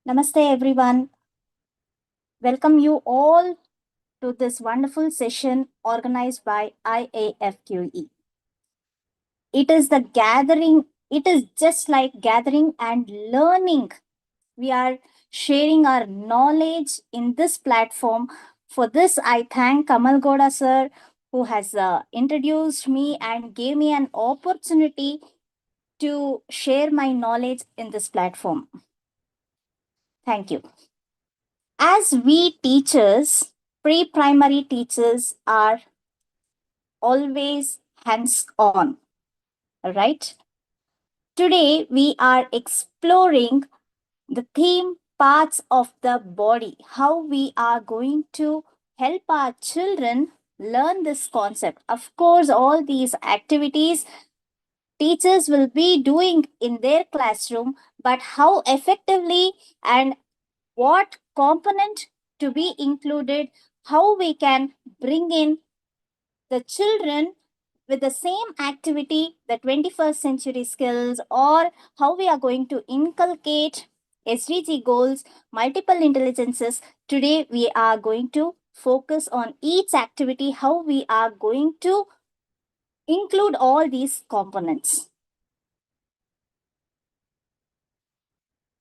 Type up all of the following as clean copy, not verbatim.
Namaste, everyone. Welcome you all to this wonderful session organized by IAFQE. It is the gathering, it is just like gathering and learning. We are sharing our knowledge in this platform. For this, I thank Kamal Goda sir, who has introduced me and gave me an opportunity to share my knowledge in this platform. Thank you. As we teachers, pre-primary teachers are always hands-on, right? Today, we are exploring the theme parts of the body, how we are going to help our children learn this concept. Of course, all these activities teachers will be doing in their classroom, but how effectively and what component to be included, how we can bring in the children with the same activity, the 21st century skills, or how we are going to inculcate SDG goals, multiple intelligences. Today, we are going to focus on each activity, how we are going to include all these components.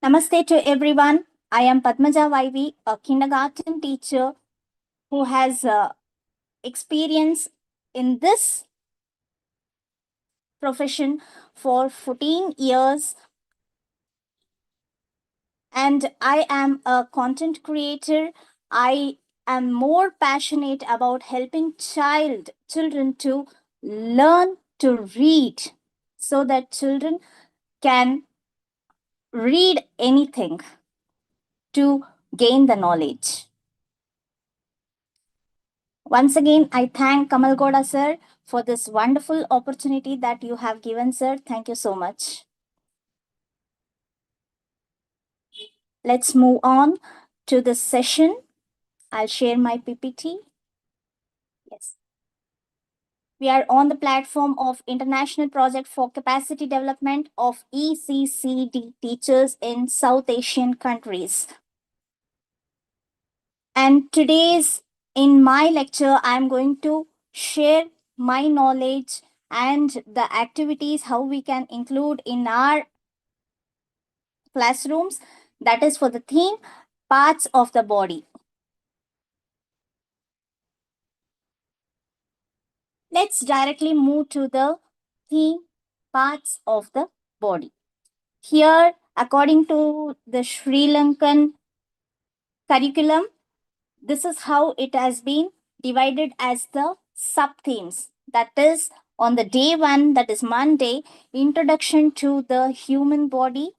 Namaste to everyone. I am Padhmaja Y V, a kindergarten teacher who has experience in this profession for 14 years, and I am a content creator. I am more passionate about helping children to learn to read so that children can read anything to gain the knowledge. Once again, I thank Kamal Goda sir for this wonderful opportunity that you have given, sir. Thank you so much. Let's move on to the session. I'll share my PPT. Yes. We are on the platform of International Project for Capacity Development of ECCD teachers in South Asian countries. And today's, in my lecture, I'm going to share my knowledge and the activities how we can include in our classrooms. That is for the theme parts of the body. Let's directly move to the theme parts of the body. Here, according to the Sri Lankan curriculum, this is how it has been divided as the sub themes. That is, on the day one, that is Monday, introduction to the human body.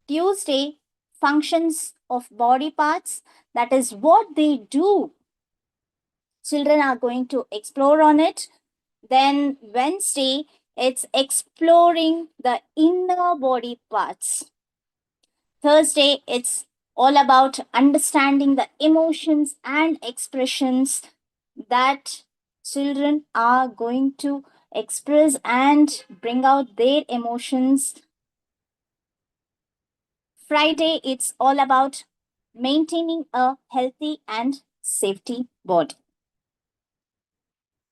Tuesday, functions of body parts. That is what they do. Children are going to explore on it. Then Wednesday, it's exploring the inner body parts. Thursday, it's all about understanding the emotions and expressions that children are going to express and bring out their emotions. Friday, it's all about maintaining a healthy and safety body.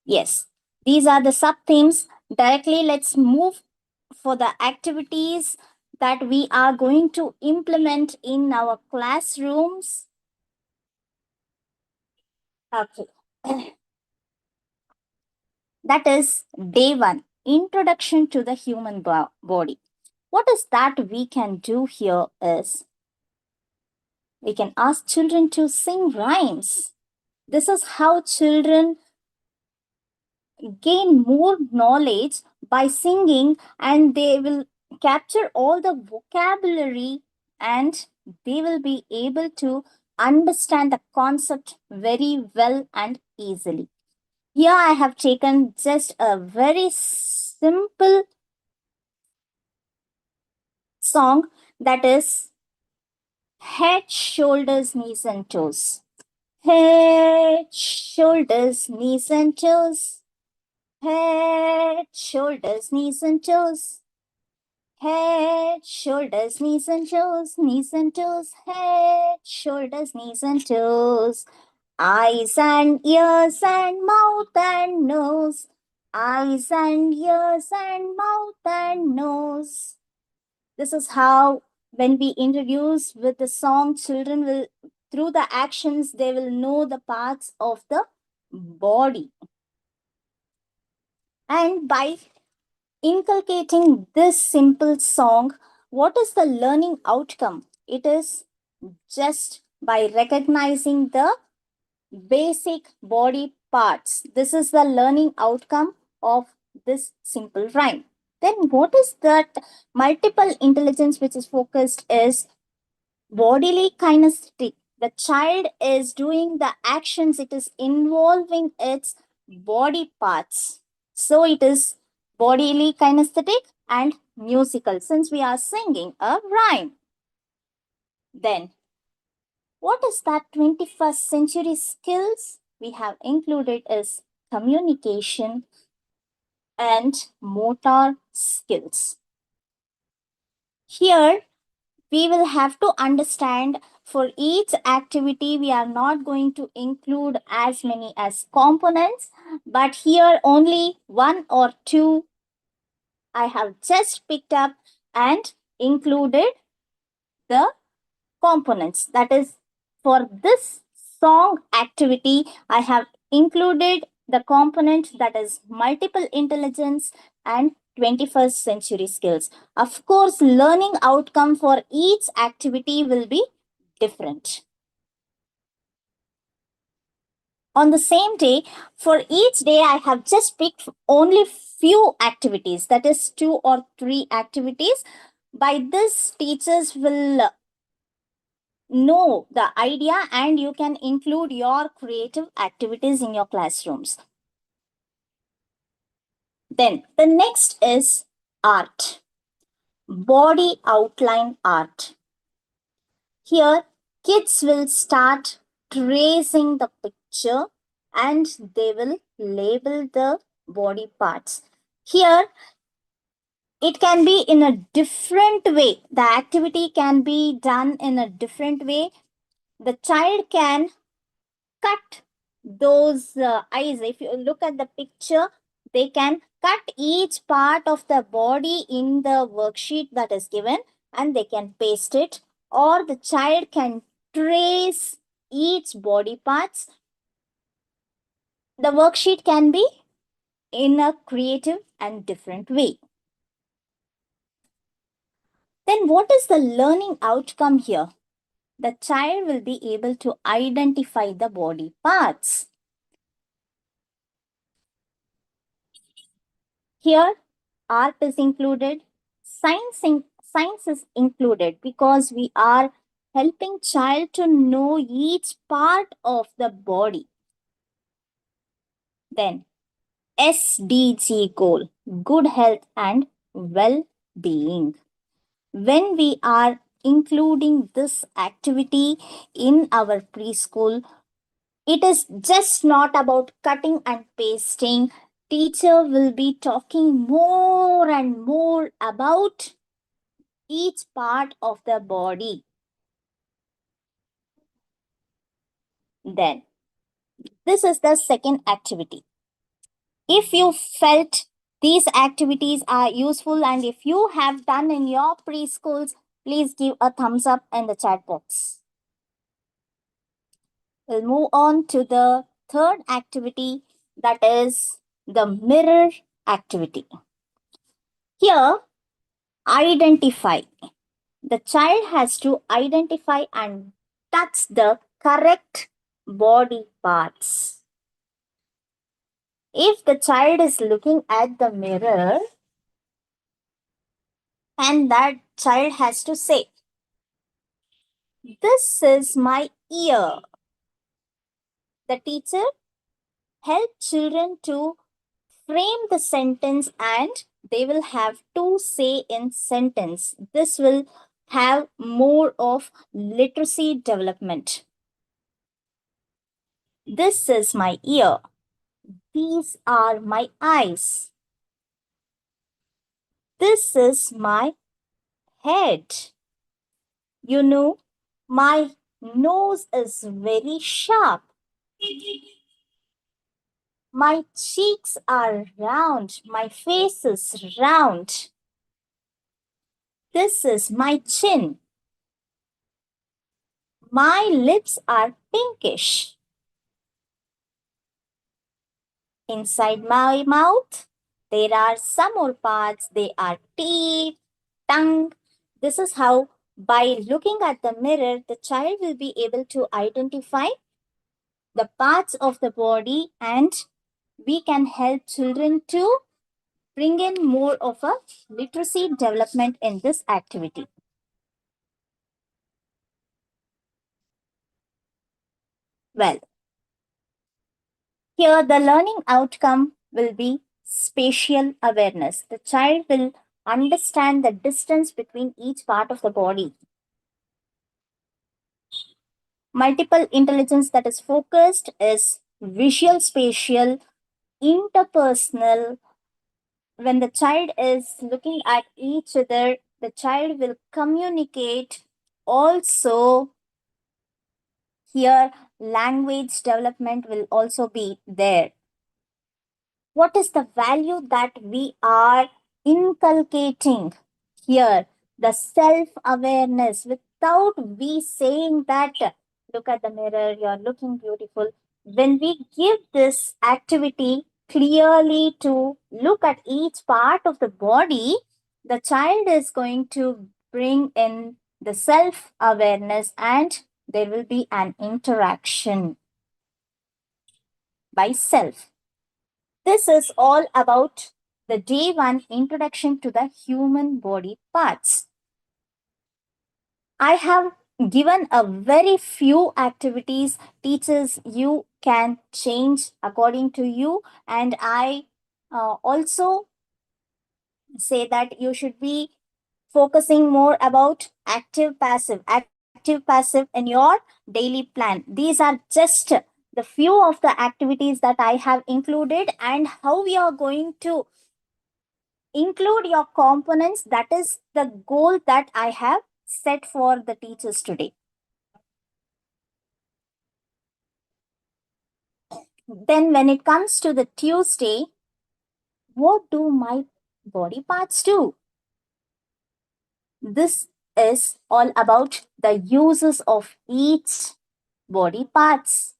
Yes, these are the sub themes. Directly, let's move for the activities that we are going to implement in our classrooms. Okay. That is day one, introduction to the human body. What is that we can do here is we can ask children to sing rhymes. This is how children gain more knowledge by singing, and they will capture all the vocabulary and they will be able to understand the concept very well and easily. Here I have taken just a very simple song, that is head, shoulders, knees and toes. Head, shoulders, knees and toes. Head, shoulders, knees and toes. Head, shoulders, knees and toes, head, shoulders, knees and toes. Eyes and ears and mouth and nose. Eyes and ears and mouth and nose. This is how, when we introduce with the song, children will, through the actions, they will know the parts of the body. And by inculcating this simple song, what is the learning outcome? It is just by recognizing the basic body parts. This is the learning outcome of this simple rhyme. Then what is that multiple intelligence which is focused is bodily kinesthetic. The child is doing the actions, it is involving its body parts. So it is bodily kinesthetic and musical since we are singing a rhyme. Then what is that 21st century skills we have included is communication and motor skills. Here we will have to understand for each activity we are not going to include as many as components, but here only one or two I have just picked up and included the components. That is, for this song activity, I have included the component that is multiple intelligence and 21st century skills. Of course, learning outcome for each activity will be different. On the same day, for each day, I have just picked only few activities, that is 2 or 3 activities. By this, teachers will know the idea and you can include your creative activities in your classrooms. Then the next is art, body outline art. Here kids will start tracing the picture and they will label the body parts. Here it can be in a different way. The activity can be done in a different way. The child can cut those eyes. If you look at the picture, they can cut each part of the body in the worksheet that is given and they can paste it, or the child can trace each body parts. The worksheet can be in a creative and different way. Then what is the learning outcome here? The child will be able to identify the body parts. Here, art is included, science is included because we are helping child to know each part of the body. Then, SDG goal, good health and well-being. When we are including this activity in our preschool, it is just not about cutting and pasting. Teacher will be talking more and more about each part of the body. Then, this is the second activity. If you felt these activities are useful and if you have done in your preschools, please give a thumbs up in the chat box. We'll move on to the third activity, that is the mirror activity. Here, identify. The child has to identify and touch the correct body parts. If the child is looking at the mirror and that child has to say, "This is my ear." The teacher helps children to frame the sentence and they will have to say in sentence. This will have more of literacy development. This is my ear. These are my eyes. This is my head. You know, my nose is very sharp. My cheeks are round. My face is round. This is my chin. My lips are pinkish. Inside my mouth, there are some more parts. They are teeth, tongue. This is how, by looking at the mirror, the child will be able to identify the parts of the body, and we can help children to bring in more of a literacy development in this activity. Well, here the learning outcome will be spatial awareness. The child will understand the distance between each part of the body. Multiple intelligence that is focused is visual, spatial, interpersonal. When the child is looking at each other, the child will communicate. Also, here language development will also be there. What is the value that we are inculcating here? The self awareness, without we saying that, look at the mirror, you're looking beautiful. When we give this activity clearly to look at each part of the body, the child is going to bring in the self awareness, and there will be an interaction by self. This is all about the day one introduction to the human body parts. I have given a very few activities. Teachers, you can change according to you, and I also say that you should be focusing more about active passive in your daily plan. These are just the few of the activities that I have included, and how we are going to include your components. That is the goal that I have set for the teachers today. Then when it comes to the Tuesday, what do my body parts do? This is all about the uses of each body parts.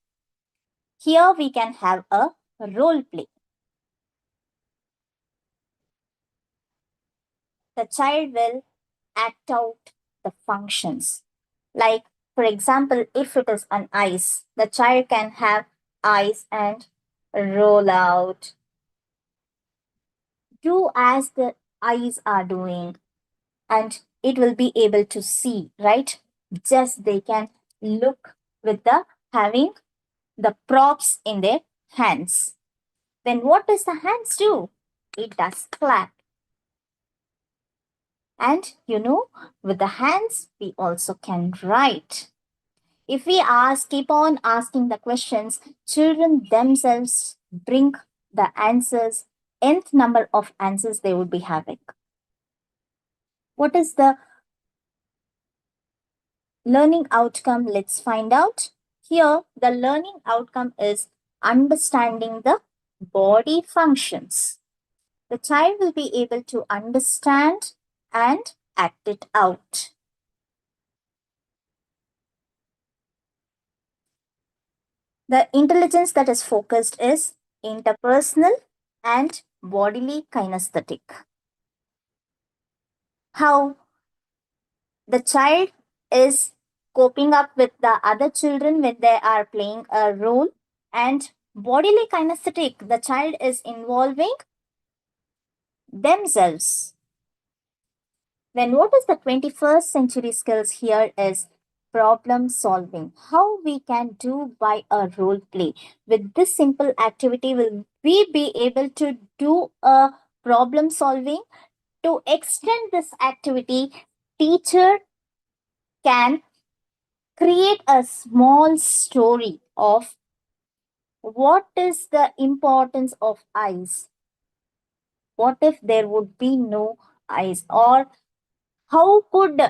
Here we can have a role play. The child will act out the functions. Like, for example, if it is an eyes, the child can have eyes and roll out. Do as the eyes are doing, and it will be able to see, right? Just they can look with the having the props in their hands. Then what does the hands do? It does clap. And with the hands, we also can write. If we keep on asking the questions, children themselves bring the answers, nth number of answers they would be having. What is the learning outcome? Let's find out. Here, the learning outcome is understanding the body functions. The child will be able to understand and act it out. The intelligence that is focused is interpersonal and bodily kinesthetic. How the child is coping up with the other children when they are playing a role, and bodily kinesthetic, the child is involving themselves. Then what is the 21st century skills here is problem solving. How we can do by a role play. With this simple activity, will we be able to do a problem solving? To extend this activity, teacher can create a small story of what is the importance of eyes. What if there would be no eyes? Or How could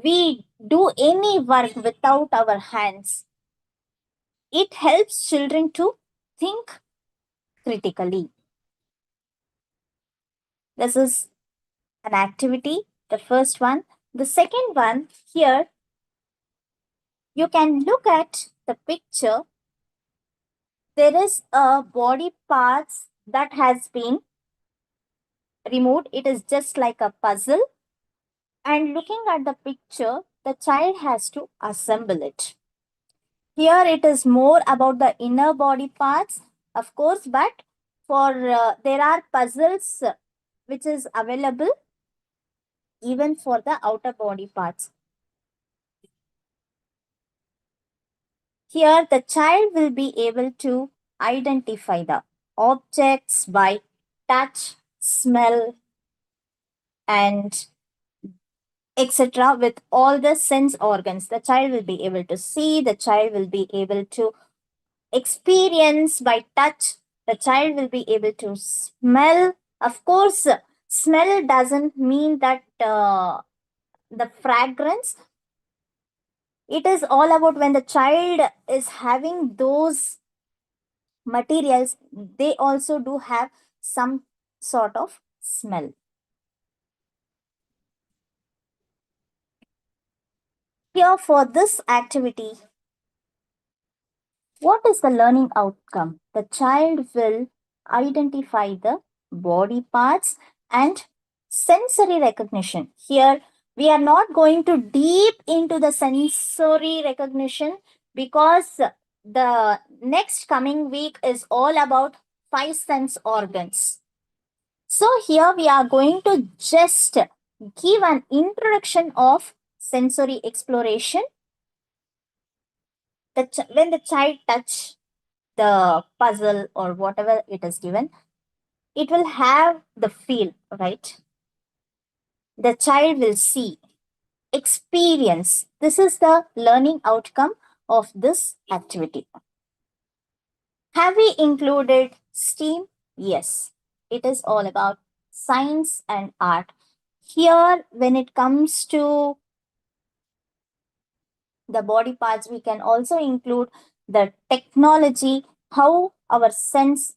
we do any work without our hands? It helps children to think critically. This is an activity, the first one. The second one, here you can look at the picture. There is a body parts that has been removed. It is just like a puzzle. And looking at the picture, the child has to assemble it. Here it is more about the inner body parts, of course, but for there are puzzles which is available even for the outer body parts. Here the child will be able to identify the objects by touch, smell, and etc. with all the sense organs. The child will be able to see, the child will be able to experience by touch, the child will be able to smell. Of course, smell doesn't mean that the fragrance. It is all about when the child is having those materials, they also do have some sort of smell. Here for this activity, what is the learning outcome? The child will identify the body parts and sensory recognition. Here, we are not going to deep into the sensory recognition because the next coming week is all about five sense organs. So, here we are going to just give an introduction of sensory exploration. When the child touch the puzzle or whatever it is given, it will have the feel, right? The child will see, experience. This is the learning outcome of this activity. Have we included STEAM? Yes, it is all about science and art. Here, when it comes to the body parts, we can also include the technology, how our sense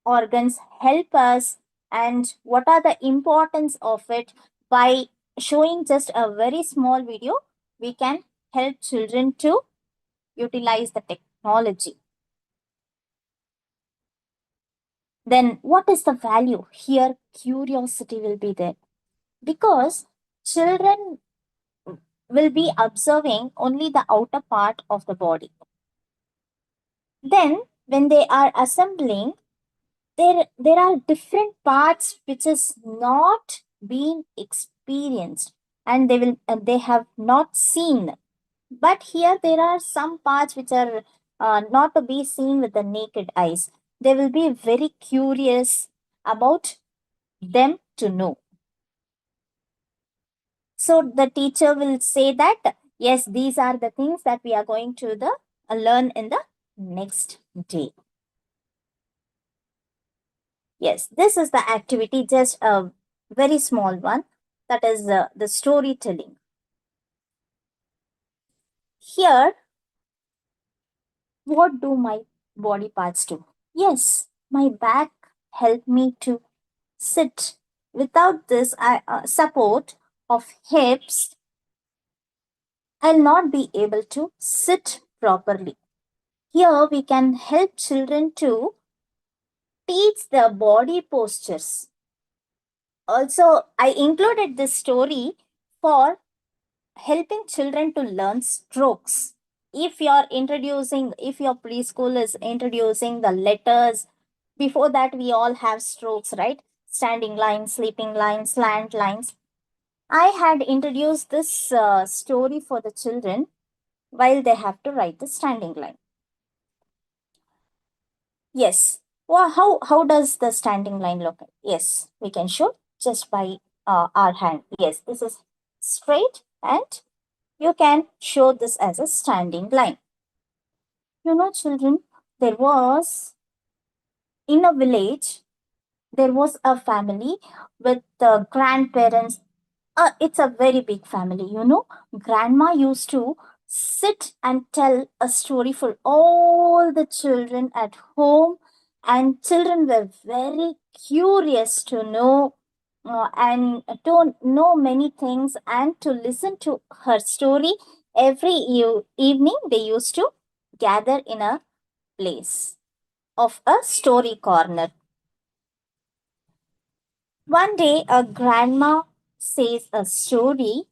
organs help us, and what are the importance of it. By showing just a very small video, we can help children to utilize the technology. Then what is the value? Here curiosity will be there, because children will be observing only the outer part of the body. Then when they are assembling, there are different parts which is not being experienced, and they have not seen. But here there are some parts which are not to be seen with the naked eyes. They will be very curious about them to know. So the teacher will say that yes, these are the things that we are going to learn in the next day. Yes, this is the activity, just a very small one, that is the storytelling. Here, what do my body parts do? Yes, my back help me to sit. Without this support of hips, I'll not be able to sit properly. Here, we can help children to teach the body postures. Also, I included this story for helping children to learn strokes. If your preschool is introducing the letters, before that we all have strokes, right? Standing lines, sleeping lines, slant lines. I had introduced this story for the children while they have to write the standing line. Yes. Well, how does the standing line look? Yes, we can show just by our hand. Yes, this is straight, and you can show this as a standing line. Children, there was in a village, there was a family with the grandparents, It's a very big family, you know. Grandma used to sit and tell a story for all the children at home, and children were very curious to know and to know many things and to listen to her story. Every evening, they used to gather in a place of a story corner. One day, a grandma says a story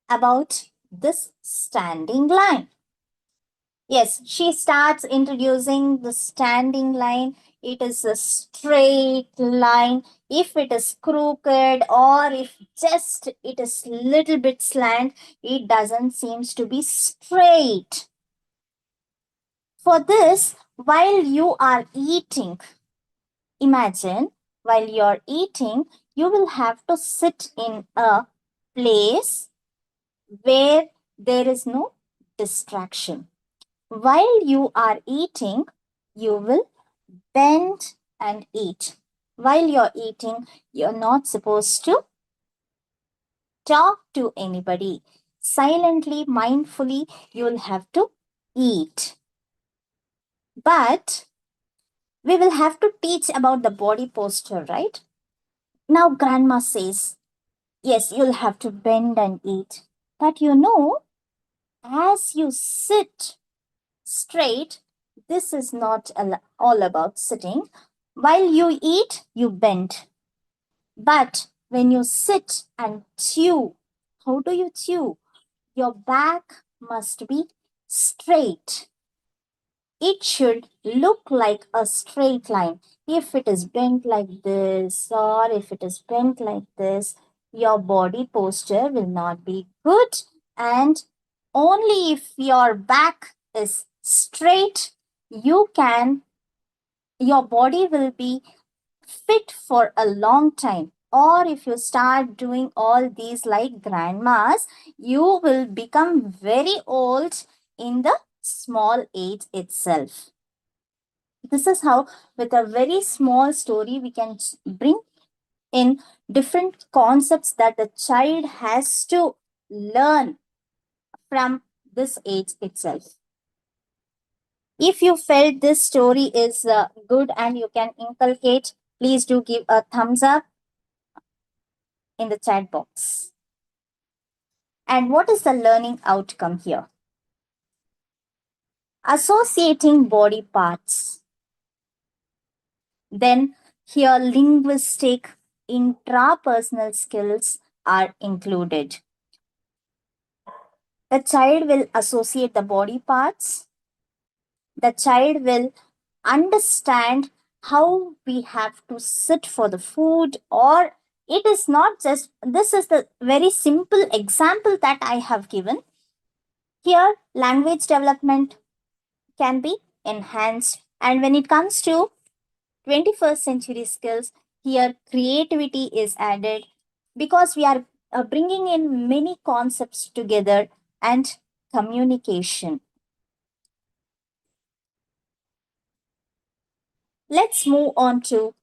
about this standing line. Yes, she starts introducing the standing line. It is a straight line. If it is crooked or if just it is little bit slant, it doesn't seems to be straight. For this, while you are eating, imagine while you're eating, you will have to sit in a place where there is no distraction. While you are eating, you will bend and eat. While you're eating, you're not supposed to talk to anybody. Silently, mindfully, you'll have to eat. But we will have to teach about the body posture, right? Now, grandma says, yes, you'll have to bend and eat. But you know, as you sit straight, this is not all about sitting. While you eat, you bend. But when you sit and chew, how do you chew? Your back must be straight. It should look like a straight line. If it is bent like this or if it is bent like this, your body posture will not be good. And only if your back is straight, your body will be fit for a long time. Or if you start doing all these like grandmas, you will become very old in the small age itself. This is how, with a very small story, we can bring in different concepts that the child has to learn from this age itself. If you felt this story is good and you can inculcate, please do give a thumbs up in the chat box. And what is the learning outcome here? Associating body parts. Then here linguistic intrapersonal skills are included. The child will associate the body parts. The child will understand how we have to sit for the food, or it is not just, this is the very simple example that I have given. Here, language development can be enhanced. And when it comes to 21st century skills, here creativity is added because we are bringing in many concepts together and communication. Let's move on to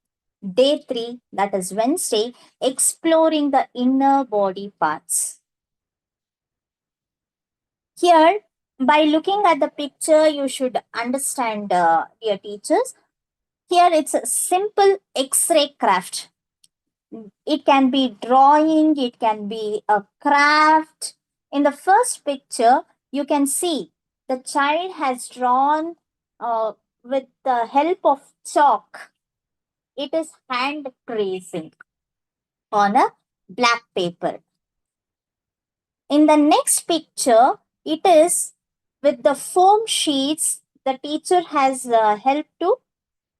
day 3, that is Wednesday, exploring the inner body parts. Here, by looking at the picture, you should understand, dear teachers. Here, it's a simple X-ray craft. It can be drawing, it can be a craft. In the first picture, you can see the child has drawn with the help of chalk. It is hand tracing on a black paper. In the next picture, it is with the foam sheets, the teacher has helped to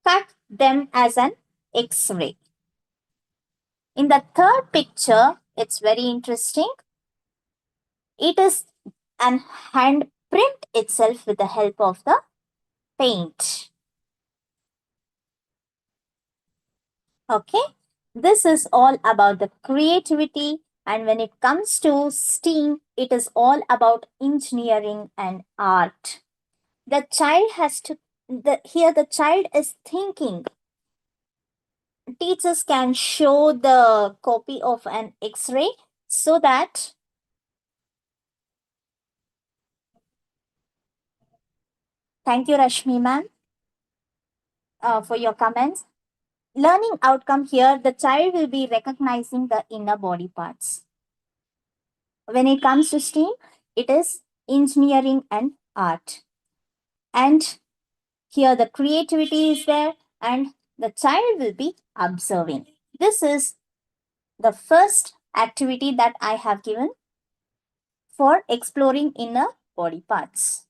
cut them as an X-ray. In the third picture, it's very interesting. It is an hand print itself with the help of the paint. Okay, this is all about the creativity, and when it comes to STEAM, it is all about engineering and art. The child has to, here the child is thinking. Teachers can show the copy of an X-ray, so that thank you, Rashmi ma'am, for your comments. Learning outcome here, the child will be recognizing the inner body parts. When it comes to STEAM, it is engineering and art. And here the creativity is there, and the child will be observing. This is the first activity that I have given for exploring inner body parts.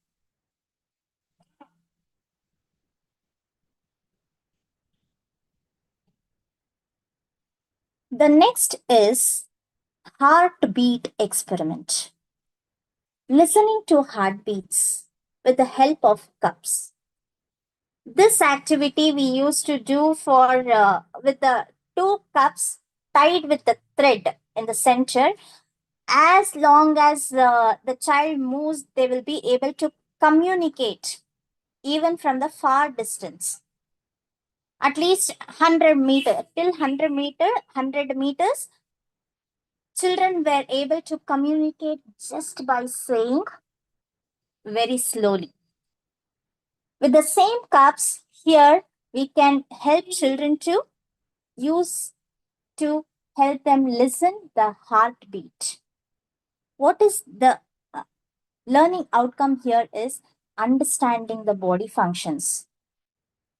The next is heartbeat experiment. Listening to heartbeats with the help of cups. This activity we used to do for with the two cups tied with the thread in the center. As long as the child moves, they will be able to communicate even from the far distance. At least 100 meter till 100 meters, children were able to communicate just by saying very slowly. With the same cups here, we can help children to use to help them listen the heartbeat. What is the learning outcome here is understanding the body functions.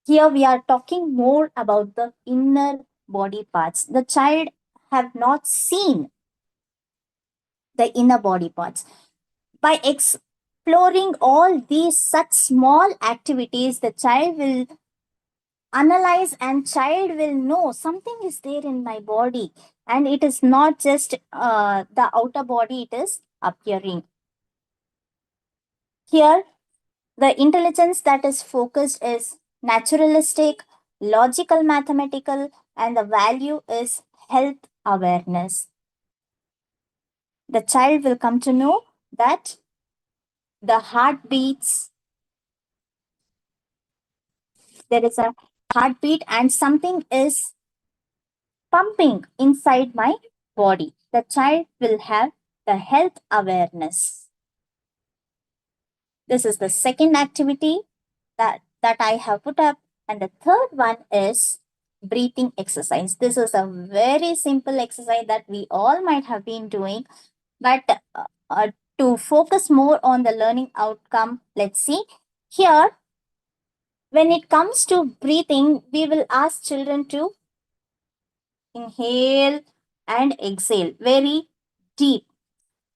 Here we are talking more about the inner body parts. The child have not seen the inner body parts. By exploring all these such small activities, the child will analyze and child will know something is there in my body, and it is not just the outer body, it is appearing. Here, the intelligence that is focused is naturalistic, logical, mathematical, and the value is health awareness. The child will come to know that the heartbeats, there is a heartbeat and something is pumping inside my body. The child will have the health awareness. This is the second activity that I have put up. And the third one is breathing exercise. This is a very simple exercise that we all might have been doing, but to focus more on the learning outcome, let's see. Here, when it comes to breathing, we will ask children to inhale and exhale very deep.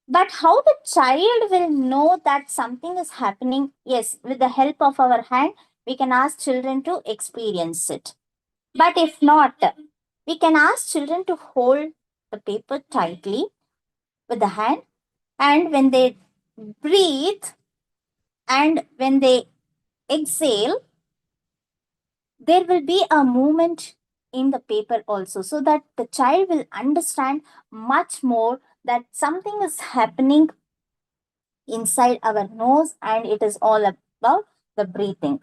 But how the child will know that something is happening? Yes, with the help of our hand, we can ask children to experience it. But if not, we can ask children to hold the paper tightly with the hand, and when they breathe and when they exhale, there will be a movement in the paper also, so that the child will understand much more that something is happening inside our nose, and it is all about the breathing.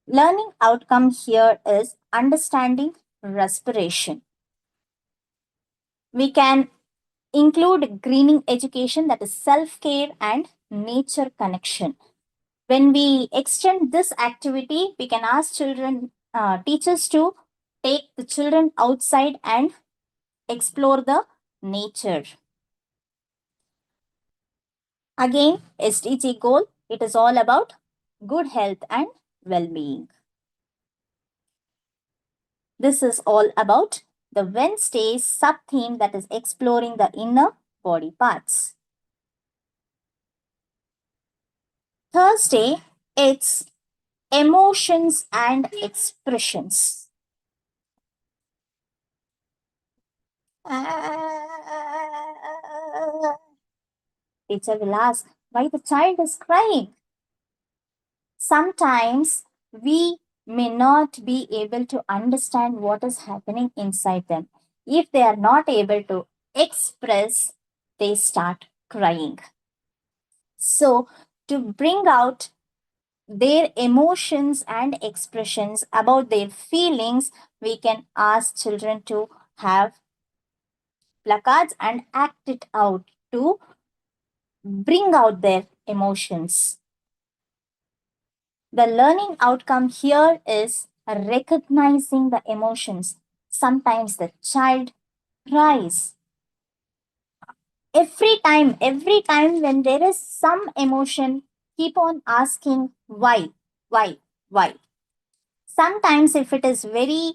Learning outcome here is understanding respiration. We can include greening education, that is self-care and nature connection. When we extend this activity, we can ask children, teachers to take the children outside and explore the nature. Again, SDG goal, it is all about good health and well-being. This is all about the Wednesday sub-theme, that is exploring the inner body parts. Thursday, it's emotions and expressions. Teacher will ask why the child is crying. Sometimes we may not be able to understand what is happening inside them. If they are not able to express, they start crying. So, to bring out their emotions and expressions about their feelings, we can ask children to have placards and act it out to bring out their emotions. The learning outcome here is recognizing the emotions. Sometimes the child cries. Every time when there is some emotion, keep on asking why, why. Sometimes, if it is very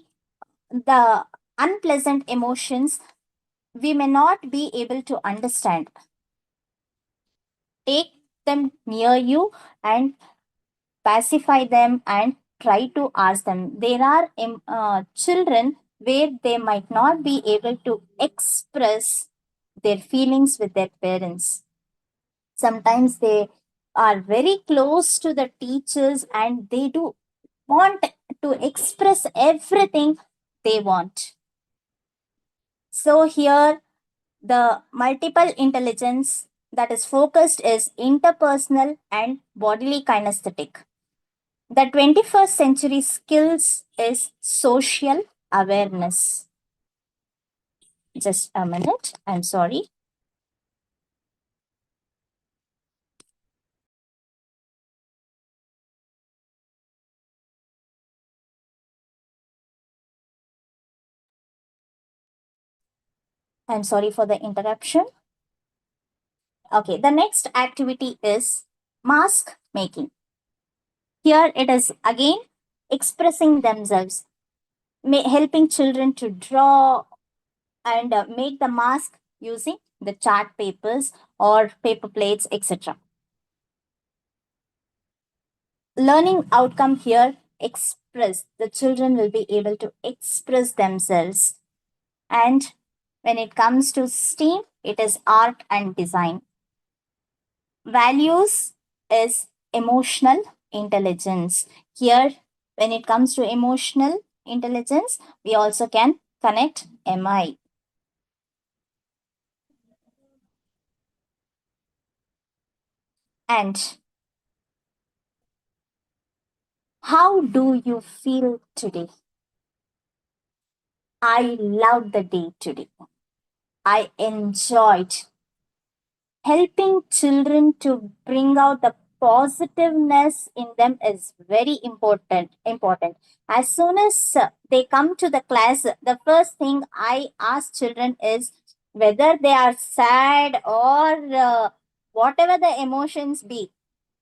the unpleasant emotions, we may not be able to understand. Take them near you and pacify them and try to ask them. There are children where they might not be able to express their feelings with their parents. Sometimes they are very close to the teachers and they do want to express everything they want. So here the multiple intelligence that is focused is interpersonal and bodily kinesthetic. The 21st century skills is social awareness. Just a minute. I'm sorry. I'm sorry for the interruption. Okay, the next activity is mask making. Here it is again expressing themselves, helping children to draw and make the mask using the chart papers or paper plates, etc. Learning outcome here express. The children will be able to express themselves. And when it comes to STEAM, it is art and design. Values is emotional intelligence. Here, when it comes to emotional intelligence, we also can connect MI. And how do you feel today? I loved the day today. I enjoyed helping children to bring out the positiveness in them is very important. As soon as they come to the class, the first thing I ask children is whether they are sad or whatever the emotions be.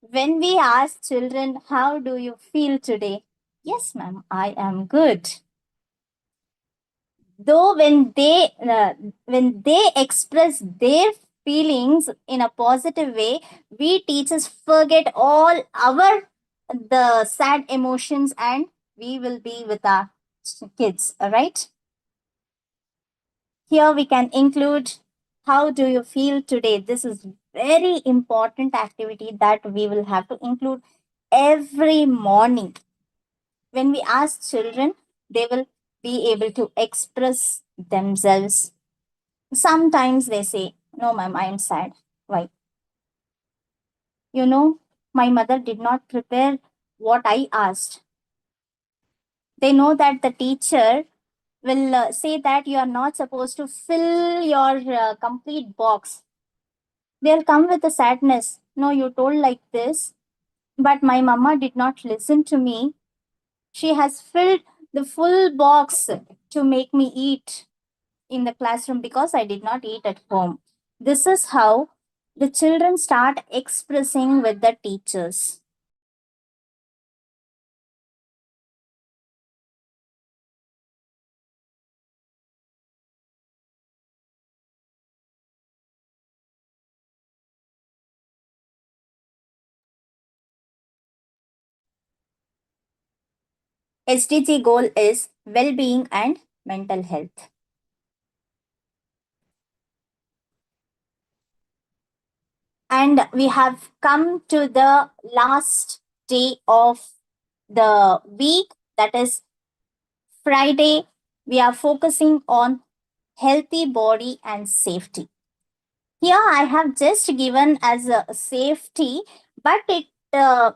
When we ask children, how do you feel today? Yes, ma'am, I am good. Though when they express their feelings in a positive way, we teachers forget all our the sad emotions and we will be with our kids. All right, here we can include how do you feel today. This is very important activity that we will have to include every morning. When we ask children, they will be able to express themselves. Sometimes they say, no, ma'am, I am sad. Why? You know, my mother did not prepare what I asked. They know that the teacher will say that you are not supposed to fill your complete box. They'll come with a sadness. No, you told like this, but my mama did not listen to me. She has filled the full box to make me eat in the classroom because I did not eat at home. This is how the children start expressing with the teachers. SDG goal is well being and mental health. And we have come to the last day of the week, that is Friday. We are focusing on healthy body and safety. Here I have just given as a safety, but it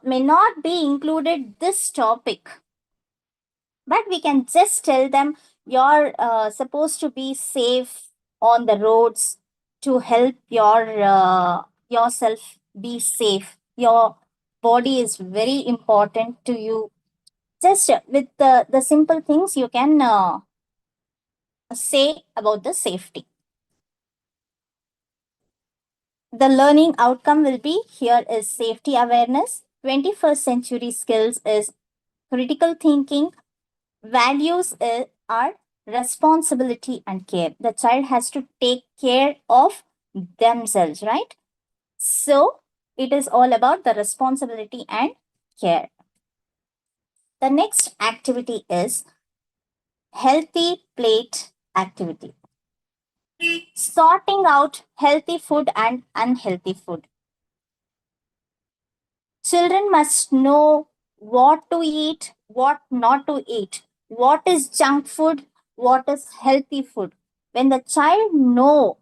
may not be included this topic. But we can just tell them you're supposed to be safe on the roads to help yourself be safe. Your body is very important to you. Just with the simple things you can say about the safety. The learning outcome will be here is safety awareness. 21st century skills is critical thinking. Values are responsibility and care. The child has to take care of themselves, right? So it is all about the responsibility and care. The next activity is healthy plate activity. Sorting out healthy food and unhealthy food. Children must know what to eat, what not to eat, what is junk food, what is healthy food. When the child know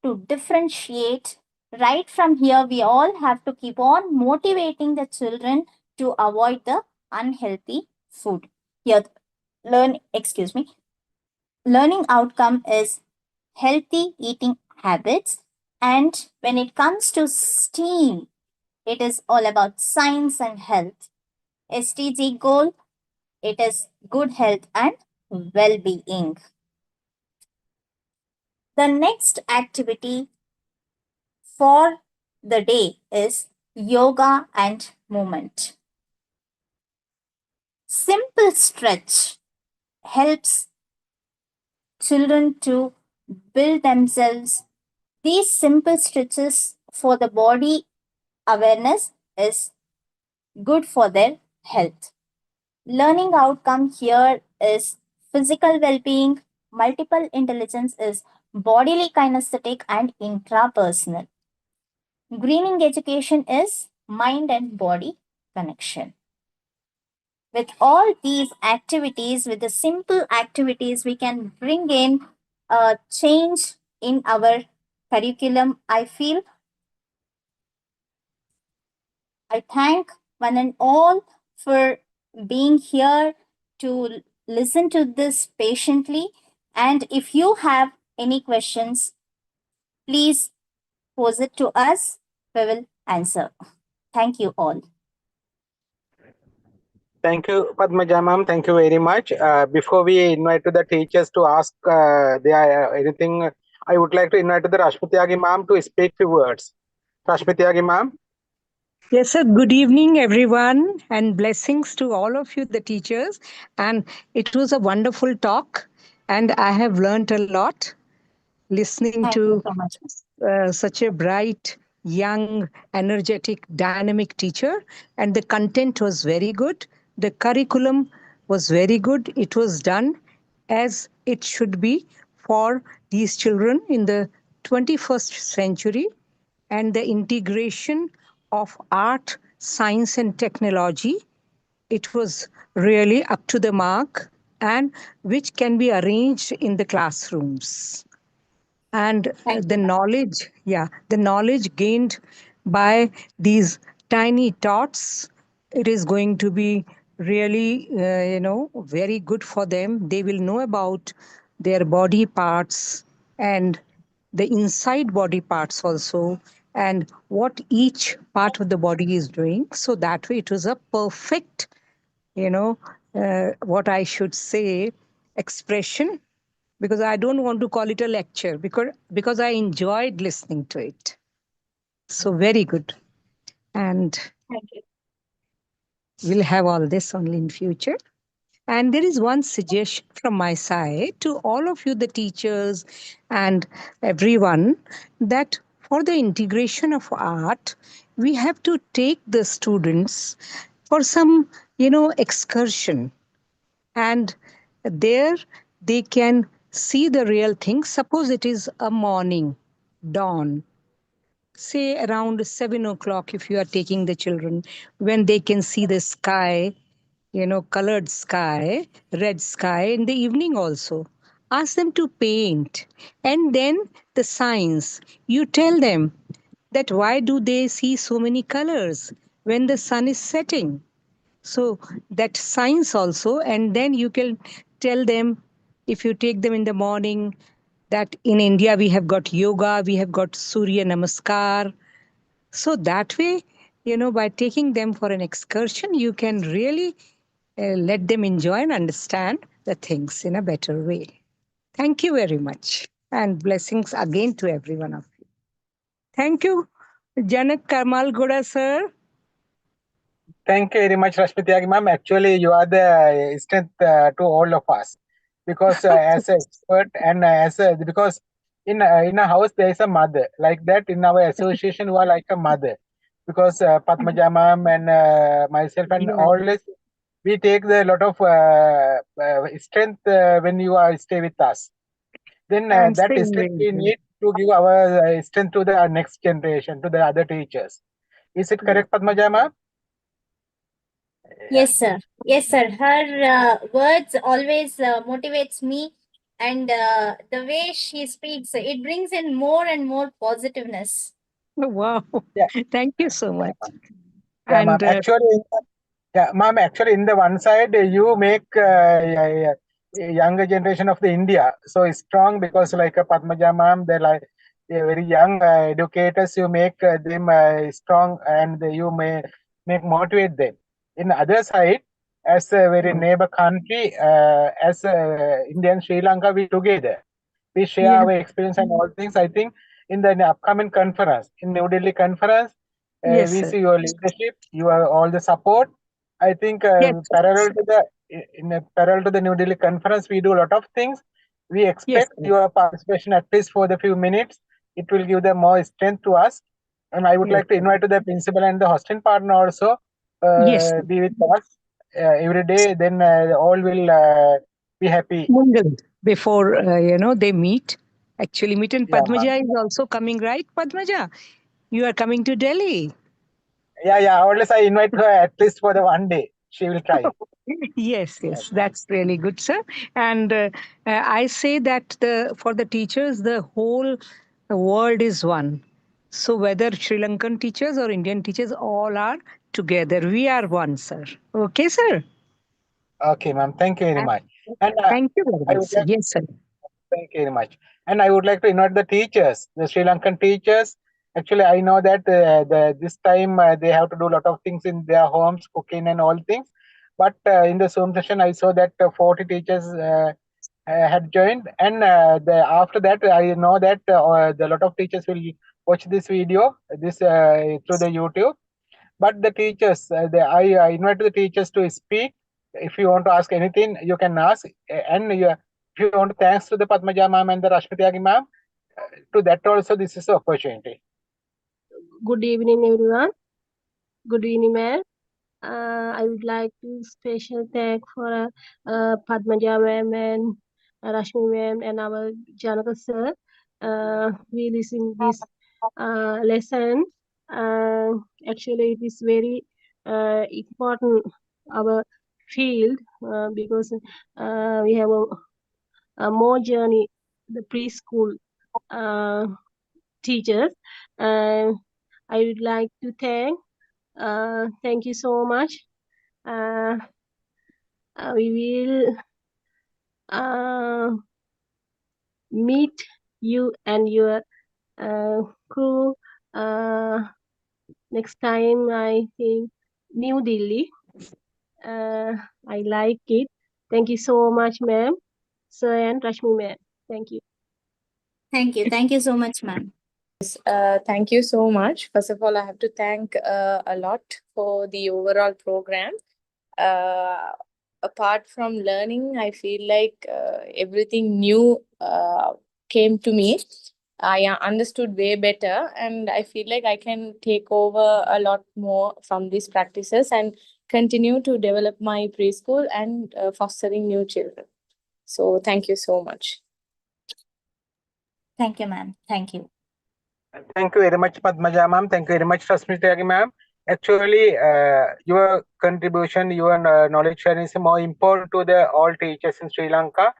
to differentiate, right from here we all have to keep on motivating the children to avoid the unhealthy food. Here, learning outcome is healthy eating habits. And when it comes to STEAM, it is all about science and health. STG goal, it is good health and well-being. The next activity for the day is yoga and movement. Simple stretch helps children to build themselves. These simple stretches for the body awareness is good for their health. Learning outcome here is physical well-being, multiple intelligence is bodily kinesthetic and intrapersonal. Greening education is mind and body connection. With all these activities, with the simple activities, we can bring in a change in our curriculum. I thank one and all for being here to listen to this patiently. And if you have any questions, please pose it to us. We will answer. Thank you all. Thank you, Padhmaja ma'am. Thank you very much. Before we invite to the teachers to ask anything, I would like to invite to the Rashmityagi ma'am to speak few words. Rashmityagi ma'am. Yes, sir. Good evening, everyone, and blessings to all of you, the teachers. And it was a wonderful talk, and I have learned a lot listening Thank you to so much. such a bright, young, energetic, dynamic teacher. And the content was very good. The curriculum was very good. It was done as it should be for these children in the 21st century. And the integration of art, science, and technology, it was really up to the mark, and which can be arranged in the classrooms. And Thank the you. knowledge, yeah, the knowledge gained by these tiny tots, it is going to be really very good for them. They will know about their body parts and the inside body parts also, and what each part of the body is doing. So that way it was a perfect, you know what I should say, expression, because I don't want to call it a lecture, because I enjoyed listening to it. So very good. And Thank you. we'll have all this only in future. And there is one suggestion from my side to all of you, the teachers and everyone, that for the integration of art, we have to take the students for some, excursion. And there they can see the real thing. Suppose it is a morning, dawn, say around 7 o'clock, if you are taking the children, when they can see the sky, colored sky, red sky in the evening also. Ask them to paint. And then the science. You tell them that why do they see so many colors when the sun is setting? So that science also. And then you can tell them, if you take them in the morning, that in India we have got yoga, we have got Surya Namaskar. So that way, by taking them for an excursion, you can really let them enjoy and understand the things in a better way. Thank you very much. And blessings again to every one of you. Thank you, Janak Kamal Goda, sir. Thank you very much, Rashmiti ma'am. Actually, you are the strength to all of us, because as an expert and because in a house there is a mother like that. In our association, you are like a mother, because Padhmaja ma'am and myself and Yeah. always we take the lot of strength when you are stay with us. Then And that same strength we way. need to give our strength to the next generation, to the other teachers. Is it correct, Padhmaja ma'am? Yes, sir. Yes, sir. Her words always motivates me, and the way she speaks, it brings in more and more positiveness. Wow. Yeah, Thank you so much. yeah, ma'am. And Actually, yeah, ma'am. Actually, in the one side, you make younger generation of the India so strong, because like Padmaja ma'am, they're like very young educators. You make them strong, and you may make motivate them. In the other side, as a very neighbor country, as India and Sri Lanka, we together. We share yeah, our experience and all things. I think in the upcoming conference, in New Delhi conference, yes, we sir. see your leadership, your all the support. I think Yes, parallel to the parallel to the New Delhi conference, we do a lot of things. We yes, expect sir. your participation at least for the few minutes. It will give the more strength to us. And I would Yes, like to sir. invite to the principal and the hosting partner also Yes, sir. be with us every day. Then all will be happy. Mingle before they meet. Actually, meet, and Yeah, ma'am. Padmaja is also coming, right? Padmaja, you are coming to Delhi. Yeah, yeah. Unless I invite her at least for the one day, she will try. Yes, yes, that's really good, sir. And I say that for the teachers, the whole world is one. So whether Sri Lankan teachers or Indian teachers, all are together. We are one, sir. Okay, sir. Okay, ma'am. Thank you very much. And Thank you very I much, would sir. like Yes, sir. thank you very much. And I would like to invite the teachers, the Sri Lankan teachers. Actually, I know that this time they have to do a lot of things in their homes, cooking and all things. But in the Zoom session, I saw that 40 teachers had joined, and after that, I know that the lot of teachers will watch this video, this through the YouTube. But the teachers, I invite the teachers to speak. If you want to ask anything, you can ask. And if you want to thanks to the Padmaja ma'am and the Rashmiti ma'am, to that also this is the opportunity. Good evening, everyone. Good evening, ma'am. I would like to special thank for Padmaja ma'am and Rashmi ma'am and our Janaka sir. We listen this lesson. Actually, it is very important our field because we have a more journey the preschool teachers. I would like to thank you so much. We will meet you and your crew next time. I think New Delhi. I like it. Thank you so much, ma'am, sir, and Rashmi, ma'am. Thank you. Thank you. Thank you so much, ma'am. Thank you so much. First of all, I have to thank a lot for the overall program. Uh, Apart from learning, I feel like everything new came to me. I understood way better, and I feel like I can take over a lot more from these practices and continue to develop my preschool and fostering new children. So, thank you so much. Thank you, ma'am. Thank you. Thank you very much, Padmaja ma'am. Thank you very much, Rashmiti ma'am. Actually, your contribution, your knowledge sharing is more important to the all teachers in Sri Lanka,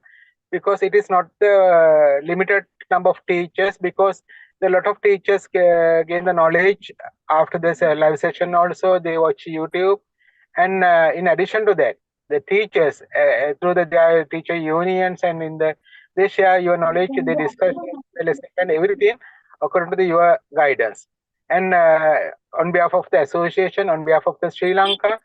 because it is not the limited number of teachers, because a lot of teachers gain the knowledge after this live session. Also, they watch YouTube, and in addition to that, the teachers through their teacher unions and in the They share your knowledge, they discuss the lesson and everything according to your guidance. And on behalf of the association, on behalf of the Sri Lanka,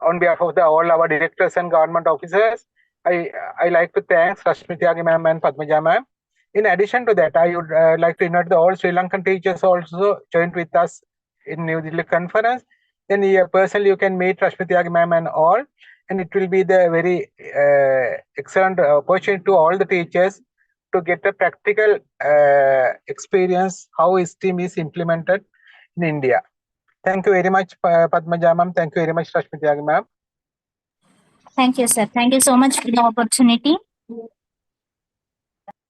on behalf of all our directors and government officers, I like to thank Rashmi Tyagi ma'am and Padhmaja ma'am. In addition to that, I would like to invite all Sri Lankan teachers also joined with us in New Delhi conference. Then personally you can meet Rashmi Tyagi ma'am and all, and it will be the very excellent opportunity to all the teachers to get a practical experience how STEAM is implemented in India. Thank you very much, Padhmaja ma'am. Thank you very much, Rashmi Tyagi ma'am. Thank you, sir. Thank you so much for the opportunity.